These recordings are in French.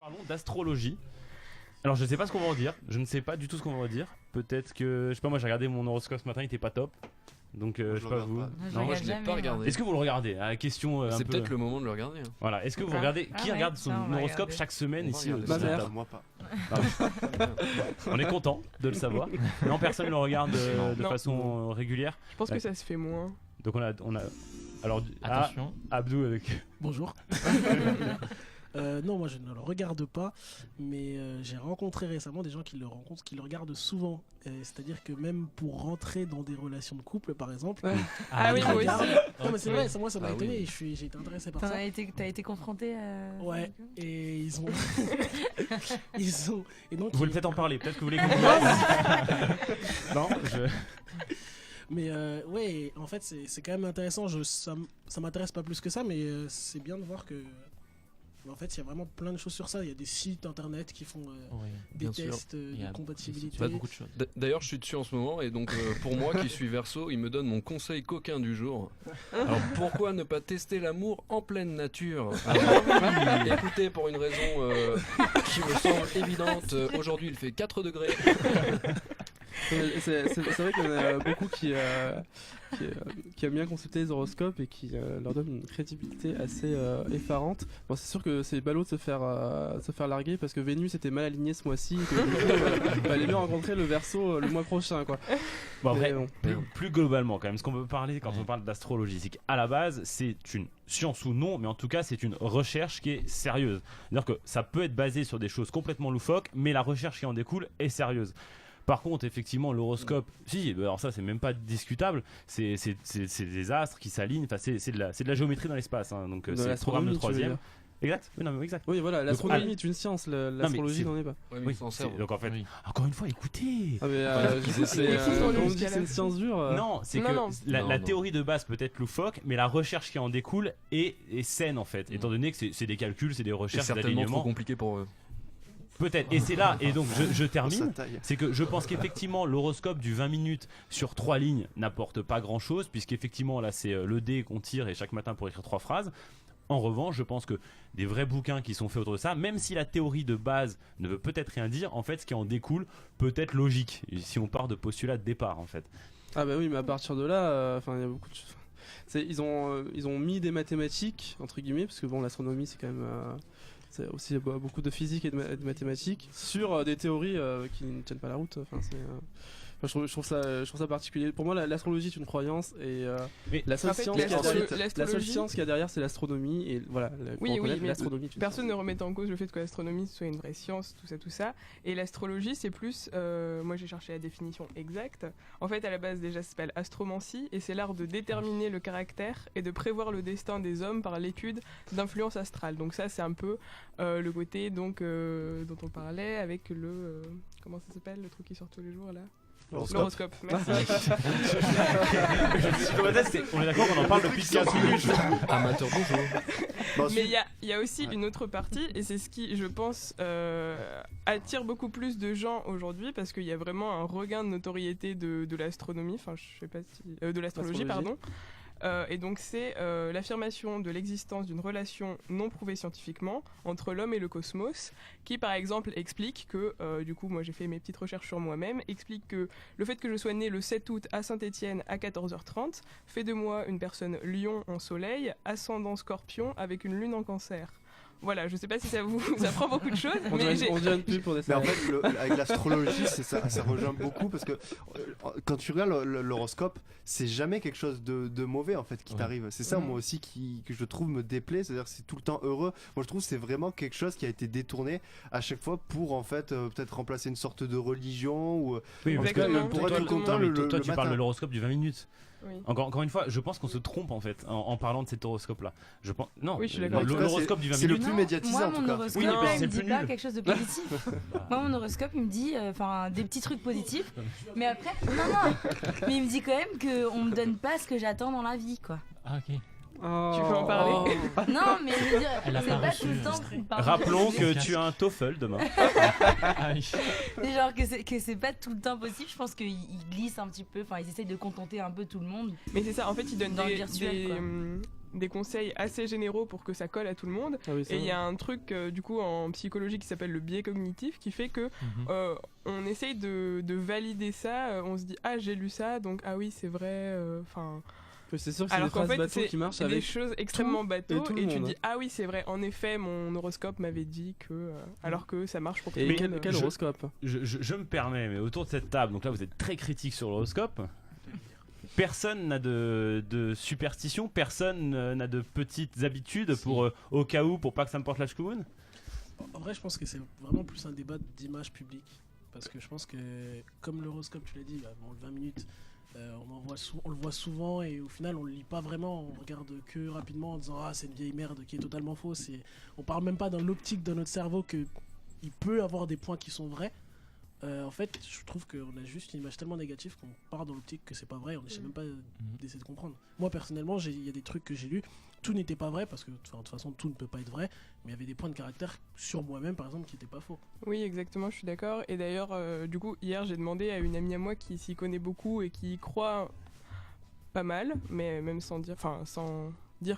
Parlons d'astrologie. Alors je sais pas ce qu'on va en dire, je ne sais pas du tout ce qu'on va en dire. Peut-être que, je sais pas, moi j'ai regardé mon horoscope ce matin, il était pas top. Donc je sais pas vous. Non, moi je l'ai pas regardé. Est-ce que vous le regardez? La question C'est peut-être le moment de le regarder. Hein. Voilà, est-ce que vous regardez? Qui regarde son horoscope chaque semaine ici? Moi pas. On est content de le savoir. Non, personne ne le regarde de façon régulière. Je pense que ça se fait moins. Donc on a alors attention. Abdou avec. Bonjour. Non, moi je ne le regarde pas, mais j'ai rencontré récemment des gens qui le regardent souvent. C'est-à-dire que même pour rentrer dans des relations de couple, par exemple. Ah oui, moi aussi. Non, mais c'est vrai, moi ça m'a étonné. J'ai été intéressé par ça. T'as été confronté à. Ouais, et ils ont. Et donc, vous voulez peut-être en parler, peut-être que vous voulez qu'on vous Non, Mais ouais, en fait c'est quand même intéressant. Ça m'intéresse pas plus que ça, mais c'est bien de voir que. En fait, il y a vraiment plein de choses sur ça. Il y a des sites internet qui font des tests de compatibilité. Pas beaucoup de choses. D'ailleurs, je suis dessus en ce moment et donc pour moi qui suis Verseau, il me donne mon conseil coquin du jour. Alors pourquoi ne pas tester l'amour en pleine nature? Écoutez, pour une raison qui me semble évidente, aujourd'hui il fait 4 degrés. C'est vrai qu'il y en a beaucoup qui aiment bien consulter les horoscopes et qui leur donnent une crédibilité assez effarante. Bon, c'est sûr que c'est ballot de se faire larguer parce que Vénus était mal alignée ce mois-ci. Il fallait bien rencontrer le Verseau le mois prochain, quoi. Bon, après, plus globalement, quand même, ce qu'on veut parler quand on parle d'astrologie, c'est qu'à la base, c'est une science ou non, mais en tout cas, c'est une recherche qui est sérieuse. C'est-à-dire que ça peut être basé sur des choses complètement loufoques, mais la recherche qui en découle est sérieuse. Par contre, effectivement, l'horoscope, alors ça, c'est même pas discutable. C'est des astres qui s'alignent. Enfin, c'est de la géométrie dans l'espace. Hein, donc, c'est le programme de 3e. Exact. Oui, non, mais exact. Oui, voilà. L'astronomie est une science. L'astrologie n'en est pas. Oui, donc en fait, encore une fois, écoutez. Ah mais on dit que c'est une science dure. Non, c'est que la théorie de base peut être loufoque, mais la recherche qui en découle est saine en fait, étant donné que c'est des calculs, c'est des recherches, c'est certainement trop compliqué pour eux. Peut-être, et c'est là, et donc je termine, c'est que je pense qu'effectivement l'horoscope du 20 minutes sur 3 lignes n'apporte pas grand chose, puisqu'effectivement là c'est le dé qu'on tire et chaque matin pour écrire 3 phrases. En revanche, je pense que des vrais bouquins qui sont faits autour de ça, même si la théorie de base ne veut peut-être rien dire, en fait ce qui en découle peut être logique, si on part de postulat de départ en fait. Ah bah oui, mais à partir de là, il y a beaucoup de choses. Ils ont mis des mathématiques, entre guillemets, parce que bon, l'astronomie c'est quand même... c'est aussi beaucoup de physique et de mathématiques sur des théories qui ne tiennent pas la route. Je trouve ça particulier. Pour moi, l'astrologie est une croyance et la seule science qu'il y a derrière, c'est l'astronomie. Et voilà, oui, l'astronomie. Personne ne remet en cause le fait que l'astronomie soit une vraie science, tout ça. Et l'astrologie, c'est plus. Moi, j'ai cherché la définition exacte. En fait, à la base, déjà, ça s'appelle astromancie et c'est l'art de déterminer le caractère et de prévoir le destin des hommes par l'étude d'influence astrale. Donc, ça, c'est un peu le côté dont on parlait avec le. Comment ça s'appelle, le truc qui sort tous les jours là? L'horoscope, merci. On est d'accord qu'on en parle depuis 15 minutes. Amateur bonjour. Mais il y a aussi une autre partie, et c'est ce qui, je pense, attire beaucoup plus de gens aujourd'hui, parce qu'il y a vraiment un regain de notoriété de l'astronomie, enfin je sais pas si... de l'astrologie, pardon. Et donc c'est l'affirmation de l'existence d'une relation non prouvée scientifiquement entre l'homme et le cosmos, qui par exemple explique que, du coup moi j'ai fait mes petites recherches sur moi-même, explique que le fait que je sois né le 7 août à Saint-Étienne à 14h30 fait de moi une personne lion en soleil, ascendant scorpion avec une lune en cancer. Voilà, je sais pas si ça vous apprend beaucoup de choses. On dirait une pub pour des mais en fait, avec l'astrologie, ça rejoint beaucoup parce que quand tu regardes l'horoscope, c'est jamais quelque chose de mauvais en fait qui t'arrive. C'est ça, moi aussi, que je trouve me déplaît. C'est-à-dire que c'est tout le temps heureux. Moi, je trouve que c'est vraiment quelque chose qui a été détourné à chaque fois pour en fait peut-être remplacer une sorte de religion ou. Oui, parce que pour être content toi, tu parles de l'horoscope du 20 minutes. Oui. Encore une fois, je pense qu'on se trompe en fait en parlant de cet horoscope-là. Non, oui, je suis d'accord. L'horoscope du 20 minutes. C'est le plus médiatisé en tout cas. Moi, mon horoscope, il me dit pas quelque chose de positif. Moi, mon horoscope, il me dit des petits trucs positifs. Mais après, non. Mais il me dit quand même qu'on me donne pas ce que j'attends dans la vie, quoi. Ah, ok. Tu peux en parler? Non, mais je veux dire, c'est pas tout le temps. Rappelons que tu as un TOEFL demain. C'est genre que c'est pas tout le temps possible. Je pense qu'ils glissent un petit peu. Enfin, ils essayent de contenter un peu tout le monde. Mais c'est ça. En fait, ils donnent des conseils assez généraux pour que ça colle à tout le monde. Ah oui, ça Et il y va. a un truc du coup en psychologie qui s'appelle le biais cognitif qui fait que on essaye de valider ça. On se dit ah j'ai lu ça donc ah oui c'est vrai. Enfin. C'est sûr que c'est des Alors qu'en phrases fait bateaux c'est qui marchent des avec choses extrêmement bateaux tout le et tu monde, dis ah oui c'est vrai en effet mon horoscope m'avait dit que alors que ça marche pour tout Et le monde. quel horoscope? Je me permets, mais autour de cette table, donc là vous êtes très critique sur l'horoscope. Personne n'a de superstition, personne n'a de petites habitudes pour au cas où, pour pas que ça me porte la chkoumoune. En vrai, je pense que c'est vraiment plus un débat d'image publique. Parce que je pense que, comme l'horoscope, tu l'as dit, là, bon, le 20 minutes, on le voit souvent et au final, on le lit pas vraiment. On regarde que rapidement en disant ah, c'est une vieille merde qui est totalement fausse. Et on parle même pas dans l'optique de notre cerveau qu'il peut avoir des points qui sont vrais. En fait, je trouve qu'on a juste une image tellement négative qu'on part dans l'optique que c'est pas vrai. On n'essaie même pas d'essayer de comprendre. Moi, personnellement, il y a des trucs que j'ai lus. Tout n'était pas vrai parce que de toute façon, tout ne peut pas être vrai. Mais il y avait des points de caractère sur moi-même, par exemple, qui n'étaient pas faux. Oui, exactement, je suis d'accord. Et d'ailleurs, du coup, hier, j'ai demandé à une amie à moi qui s'y connaît beaucoup et qui y croit pas mal, mais même sans dire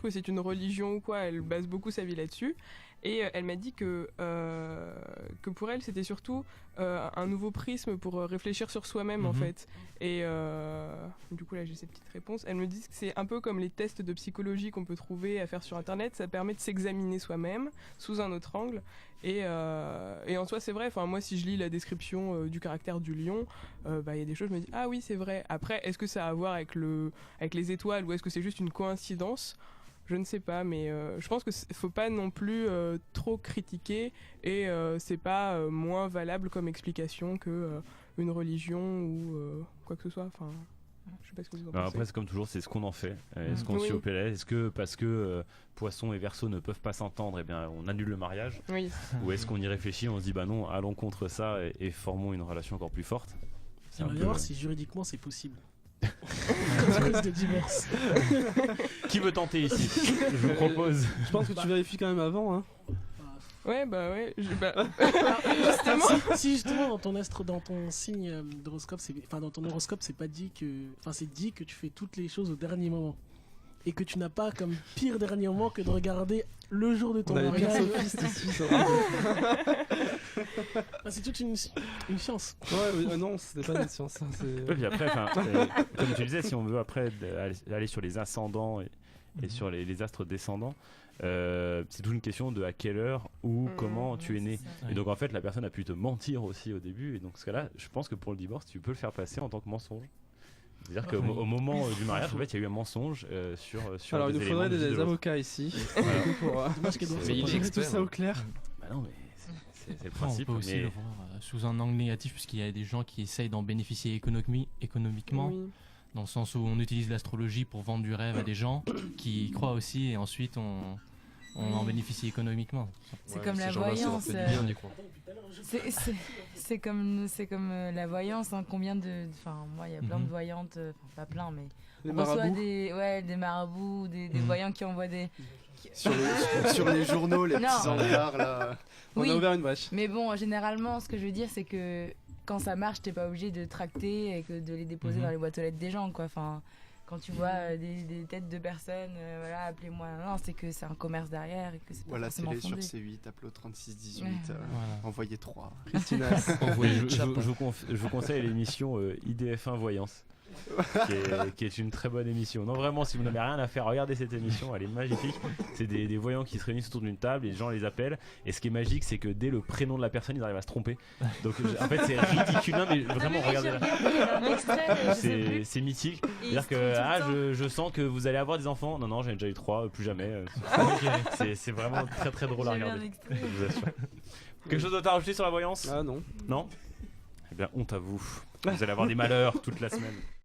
que c'est une religion ou quoi, elle base beaucoup sa vie là-dessus. Et elle m'a dit que pour elle, c'était surtout un nouveau prisme pour réfléchir sur soi-même, en fait. Et du coup, là, j'ai cette petite réponse. Elle me dit que c'est un peu comme les tests de psychologie qu'on peut trouver à faire sur Internet. Ça permet de s'examiner soi-même sous un autre angle. Et en soi, c'est vrai. Enfin, moi, si je lis la description du caractère du lion, y a des choses, je me dis, ah oui, c'est vrai. Après, est-ce que ça a à voir avec les étoiles ou est-ce que c'est juste une coïncidence ? Je ne sais pas, mais je pense qu'il ne faut pas non plus trop critiquer et c'est pas moins valable comme explication que une religion ou quoi que ce soit. Enfin, je sais pas ce que vous en pensez. Après, c'est comme toujours, c'est ce qu'on en fait. Est-ce qu'on s'y opère ? Est-ce que parce que Poisson et Verseau ne peuvent pas s'entendre, eh bien, on annule le mariage ? Oui. Ou est-ce qu'on y réfléchit, on se dit bah non, allons contre ça et formons une relation encore plus forte ? J'aimerais bien voir si juridiquement c'est possible. Cause de divorce. Qui veut tenter ici ? Je vous propose. Je pense que tu vérifies quand même avant. Hein. Ouais. Justement. Si justement dans ton signe d'horoscope, dans ton horoscope, c'est pas dit que, c'est dit que tu fais toutes les choses au dernier moment. Et que tu n'as pas comme pire dernier moment que de regarder le jour de ton mariage. C'est toute une science. Ouais, non, c'était pas une science. Hein, et puis après, comme tu disais, si on veut après aller sur les ascendants et sur les astres descendants, c'est toute une question de à quelle heure ou comment tu es né. Et donc en fait, la personne a pu te mentir aussi au début. Et donc dans ce cas-là, je pense que pour le divorce, tu peux le faire passer en tant que mensonge. C'est-à-dire qu'au moment du mariage, en fait, il y a eu un mensonge sur Alors, des il nous faudrait éléments des avocats ici. Mais il est expert. Tout ça au clair. Bah non, mais c'est le On principe. peut aussi le voir sous un angle négatif, puisqu'il y a des gens qui essayent d'en bénéficier économiquement, dans le sens où on utilise l'astrologie pour vendre du rêve à des gens qui y croient aussi, et ensuite on en bénéficie économiquement. C'est comme la voyance. C'est comme la voyance. Hein, moi, il y a plein de voyantes, pas plein, mais Des on reçoit marabouts. des marabouts, des voyants qui envoient des. Sur les journaux, les petits encarts là. On a ouvert une brèche. Mais bon, généralement, ce que je veux dire, c'est que quand ça marche, t'es pas obligé de tracter et de les déposer dans les boîtes aux lettres des gens, quoi. Enfin, quand tu vois des têtes de personnes, appelez-moi. Non, c'est que c'est un commerce derrière et que c'est pas forcément télé fondé. sur C8, appelez au 3618, envoyez 3. Christina. Je vous conseille l'émission IDF1 Voyance. Qui est une très bonne émission. Non, vraiment, si vous n'avez rien à faire, regardez cette émission, elle est magnifique. C'est des voyants qui se réunissent autour d'une table et les gens les appellent. Et ce qui est magique, c'est que dès le prénom de la personne, ils arrivent à se tromper. Donc en fait, c'est ridicule. Non, mais vraiment, regardez là. C'est mythique. C'est-à-dire que je sens que vous allez avoir des enfants. Non, j'en ai déjà eu 3, plus jamais. C'est vraiment très très drôle à regarder. Je vous assure. Quelque chose d'autre à rajouter sur la voyance ? Ah non. Non ? Eh bien, honte à vous. Vous allez avoir des malheurs toute la semaine.